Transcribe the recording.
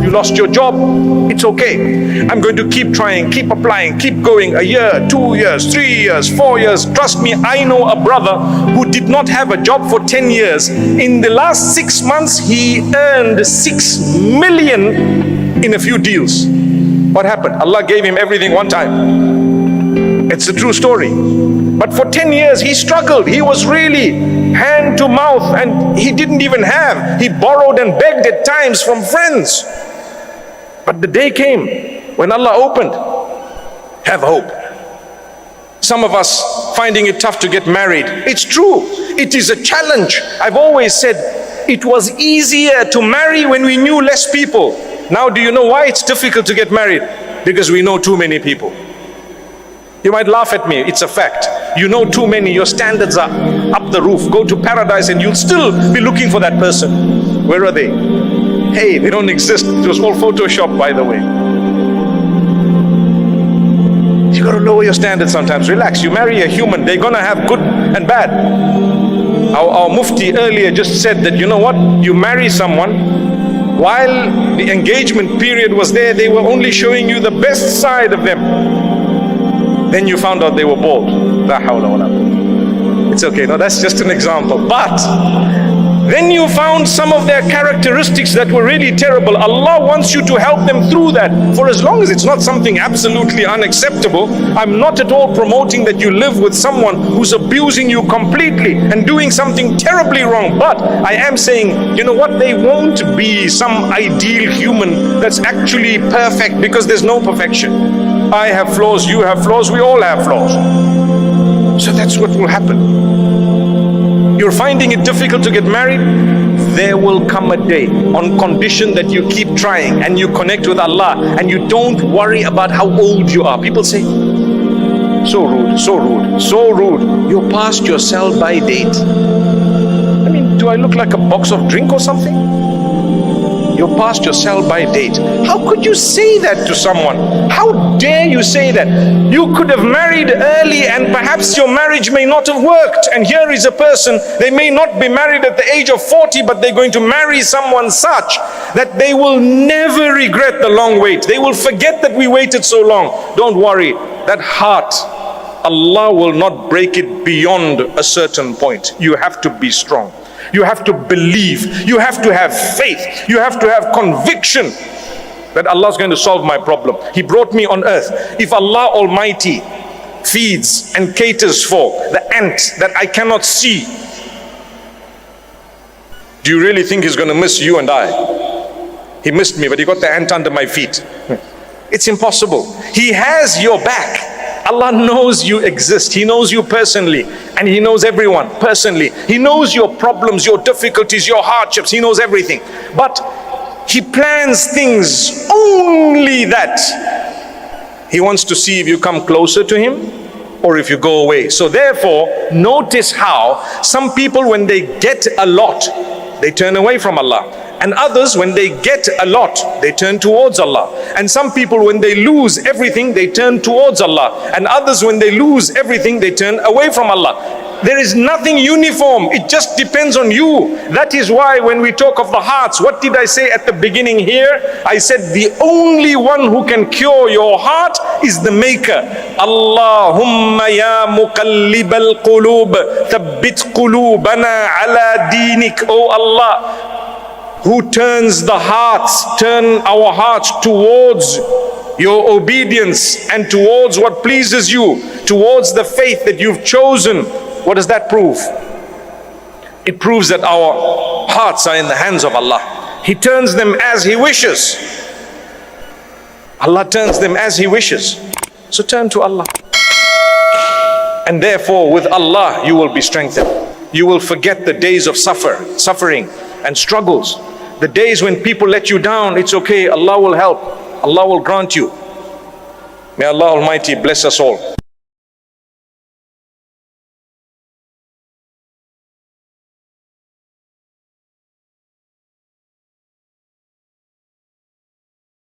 You lost your job. It's okay. I'm going to keep trying, keep applying, keep going. A year, 2 years, 3 years, 4 years. Trust me, I know a brother who did not have a job for 10 years. In the last 6 months, he earned 6 million in a few deals. What happened? Allah gave him everything one time. It's a true story. But for 10 years, he struggled. He was really hand to mouth, and he didn't even have. He borrowed and begged at times from friends. But the day came when Allah opened. Have hope. Some of us finding it tough to get married. It's true. It is a challenge. I've always said it was easier to marry when we knew less people. Now do you know why it's difficult to get married? Because we know too many people. You might laugh at me, it's a fact. You know too many, your standards are up the roof. Go to paradise and you'll still be looking for that person. Where are they? Hey, they don't exist. It was all Photoshop, by the way. You gotta lower your standards sometimes. Relax. You marry a human, they're gonna have good and bad. Our mufti earlier just said that, you know what? You marry someone, while the engagement period was there, they were only showing you the best side of them. Then you found out they were bald. La hawla wa la quwwata. It's okay. No, that's just an example. But then you found some of their characteristics that were really terrible. Allah wants you to help them through that. For as long as it's not something absolutely unacceptable, I'm not at all promoting that you live with someone who's abusing you completely and doing something terribly wrong. But I am saying, you know what? They won't be some ideal human that's actually perfect, because there's no perfection. I have flaws, you have flaws, we all have flaws. So that's what will happen. You're finding it difficult to get married? There will come a day, on condition that you keep trying and you connect with Allah and you don't worry about how old you are. People say, so rude, so rude, so rude. You're past your sell-by date. I mean, do I look like a box of drink or something? You're past your sell-by date. How could you say that to someone? How dare you say that? You could have married early and perhaps your marriage may not have worked. And here is a person, they may not be married at the age of 40, but they're going to marry someone such that they will never regret the long wait. They will forget that we waited so long. Don't worry, that heart, Allah will not break it beyond a certain point. You have to be strong. You have to believe, you have to have faith, you have to have conviction that Allah is going to solve my problem. He brought me on earth. If Allah Almighty feeds and caters for the ant that I cannot see, do you really think He's going to miss you and I? He missed me, but He got the ant under my feet. It's impossible. He has your back. Allah knows you exist. He knows you personally, and He knows everyone personally. He knows your problems, your difficulties, your hardships. He knows everything. But He plans things only that He wants to see if you come closer to Him or if you go away. So therefore, notice how some people, when they get a lot, they turn away from Allah. And others, when they get a lot, they turn towards Allah. And some people, when they lose everything, they turn towards Allah. And others, when they lose everything, they turn away from Allah. There is nothing uniform. It just depends on you. That is why when we talk of the hearts, what did I say at the beginning here? I said the only one who can cure your heart is the Maker. Allahumma ya muqallibal qulub, thabbit qulubana ala dinik. Oh Allah, who turns the hearts, turn our hearts towards your obedience and towards what pleases you, towards the faith that you've chosen. What does that prove? It proves that our hearts are in the hands of Allah. He turns them as He wishes. Allah turns them as He wishes. So turn to Allah. And therefore with Allah you will be strengthened. You will forget the days of suffering and struggles. The days when people let you down, it's okay. Allah will help. Allah will grant you. May Allah Almighty bless us all.